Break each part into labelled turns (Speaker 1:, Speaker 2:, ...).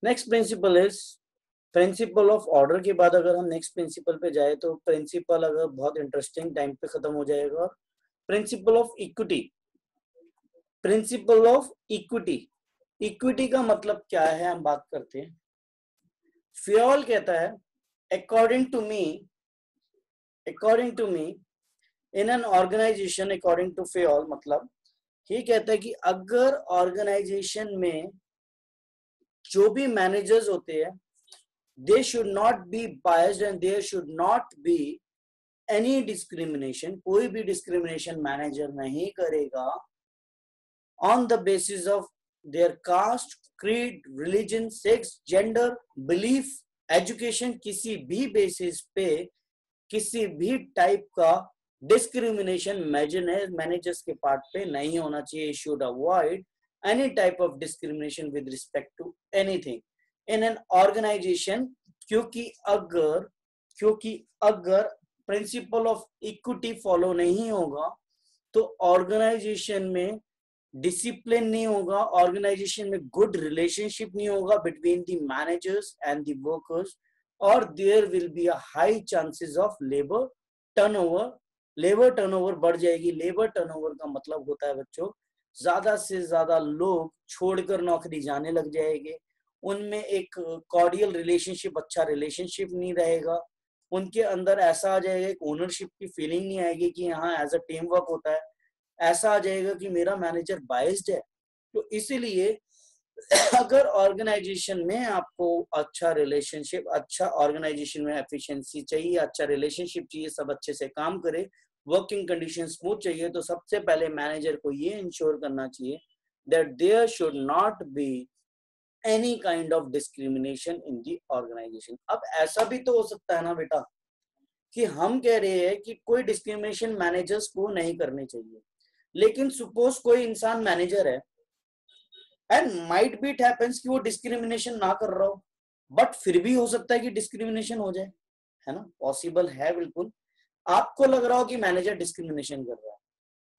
Speaker 1: Next principle is principle of order के बाद अगर हम नेक्स्ट प्रिंसिपल पे जाए तो प्रिंसिपल अगर बहुत इंटरेस्टिंग टाइम पे खत्म हो जाएगा। Principal of equity. Principal of equity, equity का मतलब क्या है हम बात करते हैं। फ्योल कहता है according to me in an organisation, according to Fayol मतलब ये कहता है कि अगर ऑर्गेनाइजेशन में जो भी मैनेजर्स होते हैं they should not be biased and there should not be any discrimination, कोई भी discrimination manager नहीं करेगा on the basis of their caste, creed, religion, sex, gender, belief, education, किसी भी basis पे किसी भी टाइप का डिस्क्रिमिनेशन मैनेजर्स के पार्ट पे नहीं होना चाहिए। should avoid any type of discrimination with respect to anything in an organization, क्योंकि अगर प्रिंसिपल ऑफ इक्विटी फॉलो नहीं होगा तो ऑर्गेनाइजेशन में डिसिप्लिन नहीं होगा, ऑर्गेनाइजेशन में गुड रिलेशनशिप नहीं होगा between the managers and the workers, और there will be a high chances of labour turnover. Labour turnover बढ़ जाएगी। लेबर टर्नओवर का मतलब होता है बच्चों ज्यादा से ज्यादा लोग छोड़कर नौकरी जाने लग जाएंगे, उनमें एक कॉर्डियल रिलेशनशिप, अच्छा रिलेशनशिप नहीं रहेगा, उनके अंदर ऐसा आ जाएगा एक ओनरशिप की फीलिंग नहीं आएगी कि यहाँ एज अ टीम वर्क होता है, ऐसा आ जाएगा कि मेरा मैनेजर बाइस्ड है। तो इसीलिए अगर ऑर्गेनाइजेशन में आपको अच्छा रिलेशनशिप, अच्छा ऑर्गेनाइजेशन में एफिशिएंसी चाहिए, अच्छा रिलेशनशिप चाहिए, सब अच्छे से काम करे, वर्किंग कंडीशन स्मूथ चाहिए, तो सबसे पहले मैनेजर को ये इंश्योर करना चाहिए that there should not be any kind of discrimination in the organisation. अब ऐसा भी तो हो सकता है ना बेटा कि हम कह रहे हैं कि कोई डिस्क्रिमिनेशन मैनेजर्स को नहीं करनी चाहिए, लेकिन सपोज कोई इंसान मैनेजर है and might be it happens कि वो डिस्क्रिमिनेशन ना कर रहा हो, बट फिर भी हो सकता है कि डिस्क्रिमिनेशन हो जाए, है ना, पॉसिबल है बिल्कुल। आपको लग रहा हो कि मैनेजर डिस्क्रिमिनेशन कर रहा है,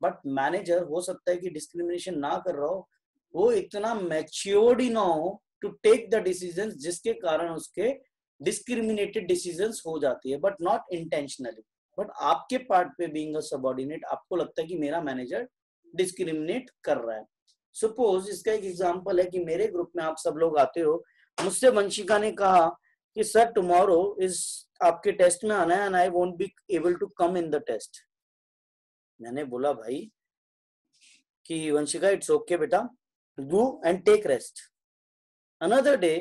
Speaker 1: बट मैनेजर हो सकता है कि डिस्क्रिमिनेशन ना कर रहा हो, वो इतना मैच्योर्ड ही ना हो टू टेक द डिसीजंस जिसके कारण उसके डिस्क्रिमिनेटेड डिसीजंस हो जाती है, बट नॉट इंटेंशनली। बट आपके पार्ट पे बीइंग अ सबऑर्डिनेट आपको लगता है कि मेरा मैनेजर डिस्क्रिमिनेट कर रहा है। सपोज इसका एक एग्जांपल है कि मेरे ग्रुप में आप सब लोग आते हो, मुझसे वंशिका ने कहा कि सर टुमारो इज आपके टेस्ट में आना है and I won't be able to come in the test. मैंने बोला भाई कि वंशिका इट्स ओके बेटा, go and take rest. Another day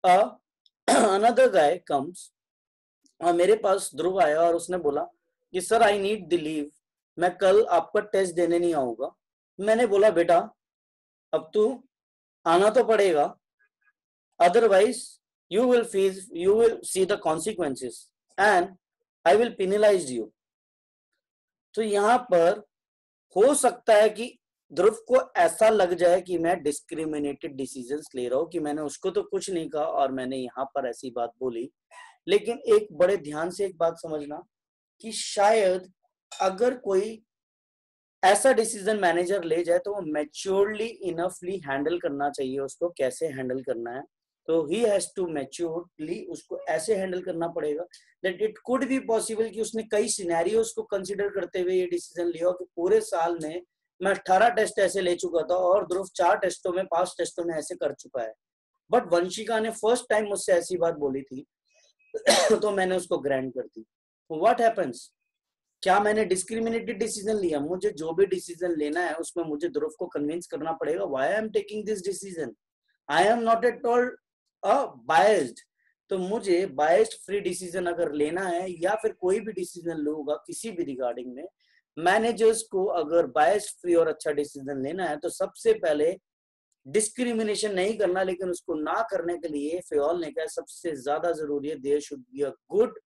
Speaker 1: another guy comes, और मेरे पास ध्रुव आया और उसने बोला कि sir I need the leave, मैं कल आपका टेस्ट देने नहीं आऊंगा। मैंने बोला बेटा अब तू आना तो पड़ेगा, otherwise you will see the consequences and I will penalize you। तो यहाँ पर हो सकता है कि ध्रुव को ऐसा लग जाए कि मैं डिस्क्रिमिनेटेड डिसीजंस ले रहा हूँ, कि मैंने उसको तो कुछ नहीं कहा और मैंने यहाँ पर ऐसी बात बोली। लेकिन एक बड़े ध्यान से एक बात समझना कि शायद अगर कोई ऐसा डिसीजन मैनेजर ले जाए तो वो मैच्योरली इनफली हैंडल करना चाहिए, उसको कैसे हैंडल करना है, तो ही हैज टू मैच्योरली उसको ऐसे हैंडल करना पड़ेगा that it could be possible कि उसने कई सिनेरियोस को कंसीडर करते हुए ये डिसीजन लिया कि पूरे साल में मैं 18 टेस्ट ऐसे ले चुका था और ध्रुव 4 टेस्टों में 5 टेस्टों में ऐसे कर चुका है, बट वंशिका ने फर्स्ट टाइम मुझसे ऐसी बात बोली थी तो मैंने उसको ग्रांट कर दी। व्हाट हैपेंस, क्या मैंने डिस्क्रिमिनेटेड डिसीजन लिया? मुझे जो भी डिसीजन लेना है उसमें मुझे ध्रुव को कन्विंस करना पड़ेगा why I am taking this decision, I am not at all biased. तो मुझे बायस्ड फ्री डिसीजन अगर लेना है या फिर कोई भी डिसीजन लूंगा किसी भी रिगार्डिंग में, मैनेजर्स को अगर बायस्ड फ्री और अच्छा डिसीजन लेना है तो सबसे पहले डिस्क्रिमिनेशन नहीं करना, लेकिन उसको ना करने के लिए फ्योल ने कहा सबसे ज्यादा जरूरी है there should be a good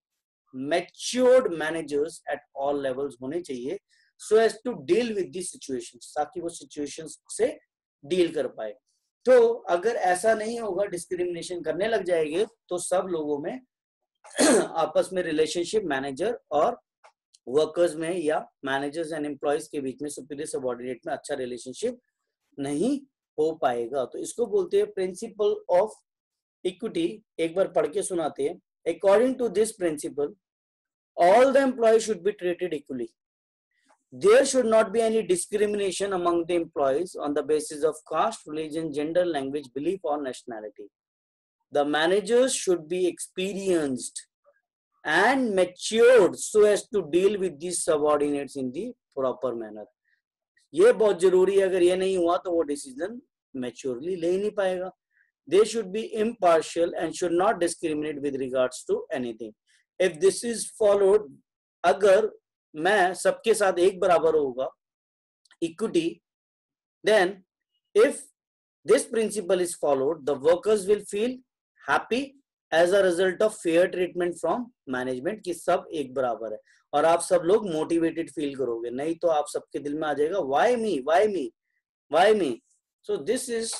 Speaker 1: matured managers at all levels होने चाहिए so as to deal with the situations, ताकि वो सिचुएशंस से डील कर पाए। तो अगर ऐसा नहीं होगा, डिस्क्रिमिनेशन करने लग जाएंगे तो सब लोगों में आपस में रिलेशनशिप मैनेजर और वर्कर्स में या मैनेजर्स एंड एम्प्लॉयज के बीच में, सुपीरियर सबऑर्डिनेट में अच्छा रिलेशनशिप नहीं हो पाएगा। तो इसको बोलते हैं प्रिंसिपल ऑफ इक्विटी। एक बार पढ़ के सुनाते हैं। According to this principle all the employees should be treated equally. There should not be any discrimination among the employees on the basis of caste, religion, gender, language, belief, or nationality. The managers should be experienced and matured so as to deal with these subordinates in the proper manner. ये बहुत जरूरी है, अगर ये नहीं हुआ तो वो डिसीजन मैच्योरली ले ही नहीं पाएगा. They should be impartial and should not discriminate with regards to anything. If this is followed, अगर मैं सबके साथ एक बराबर होगा equity, then if this principle is followed, the workers will feel happy as a result of fair treatment from management कि सब एक बराबर है और आप सब लोग मोटिवेटेड फील करोगे. नहीं तो आप सबके दिल में आ जाएगा why me, why me, why me. So this is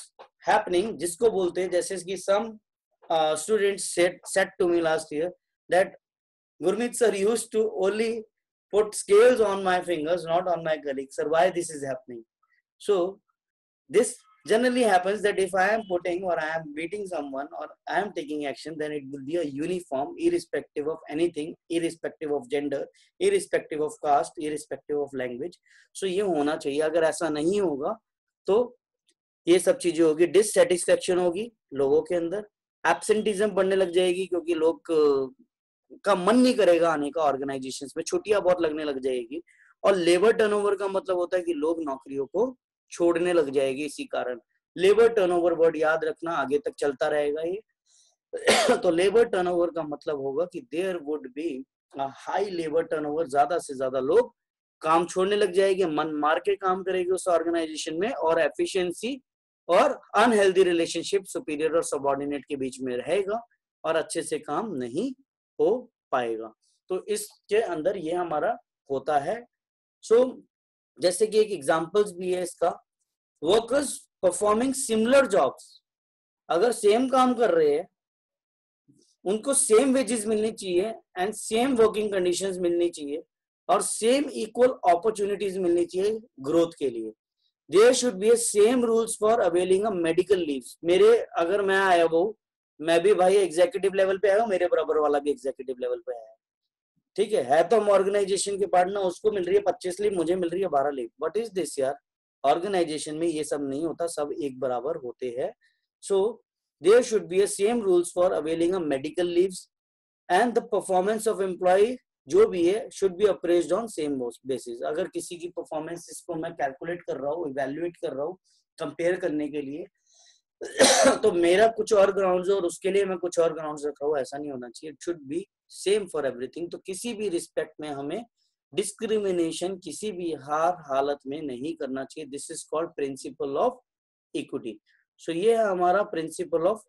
Speaker 1: happening, जिसको बोलते हैं, जैसे कि some students said to me last year that Gurmeet sir used to only put scales on my fingers, not on my colleagues. Sir, why this is happening? So this generally happens that if I am putting or I am beating someone or I am taking action, then it will be a uniform, irrespective of anything, irrespective of gender, irrespective of caste, irrespective of language. So ये होना चाहिए. अगर ऐसा नहीं होगा तो ये सब चीजें होगी. डिससेटिस्फेक्शन होगी लोगों के अंदर, एब्सेंटिज्म बढ़ने लग जाएगी क्योंकि लोग का मन नहीं करेगा आने का ऑर्गेनाइजेशंस में, छुट्टियां बहुत लगने लग जाएगी. और लेबर टर्नओवर का मतलब होता है कि लोग नौकरियों को छोड़ने लग जाएगी. इसी कारण लेबर टर्नओवर वर्ड याद रखना, आगे तक चलता रहेगा ये. तो लेबर टर्नओवर का मतलब होगा कि there would be high labour turnover, ज्यादा से ज्यादा लोग काम छोड़ने लग जाएंगे, मन मार के काम करेंगे उस ऑर्गेनाइजेशन में, और एफिशिएंसी और अनहेल्दी रिलेशनशिप सुपीरियर और सबऑर्डिनेट के बीच में रहेगा और अच्छे से काम नहीं हो पाएगा. तो इसके अंदर ये हमारा होता है. सो जैसे कि एक एग्जांपल्स भी है इसका, वर्कर्स परफॉर्मिंग सिमिलर जॉब्स, अगर सेम काम कर रहे हैं उनको सेम वेजेस मिलनी चाहिए एंड सेम वर्किंग कंडीशंस मिलनी चाहिए और सेम इक्वल अपॉर्चुनिटीज मिलनी चाहिए ग्रोथ के लिए. There should be same rules for availing a medical leaves. मेरे अगर मैं आया वो, मैं भी भाई एग्जीक्यूटिव लेवल पे आया हूँ, मेरे बराबर वाला भी एग्जीक्यूटिव लेवल पे आया है, ठीक है तो हम ऑर्गेनाइजेशन के पार्टनर, उसको मिल रही है 25 लीव, मुझे मिल रही है 12 लीव. व्हाट इज दिस यार? ऑर्गेनाइजेशन में ये सब नहीं होता, सब एक बराबर होते हैं. So there should be same rules for availing a medical leaves and the performance of employee जो भी है should be appraised on same basis. अगर किसी की परफॉर्मेंस इसको मैं कैलकुलेट कर रहा हूँ, इवेल्युएट कर रहा हूँ कंपेयर करने के लिए, तो मेरा कुछ और ग्राउंड्स और उसके लिए मैं कुछ और ग्राउंड्स रखा हूँ, ऐसा नहीं होना चाहिए. It should be same for everything. तो किसी भी रिस्पेक्ट में हमें डिस्क्रिमिनेशन किसी भी हालत में नहीं करना चाहिए. This is called principle of equity. So ये है हमारा प्रिंसिपल ऑफ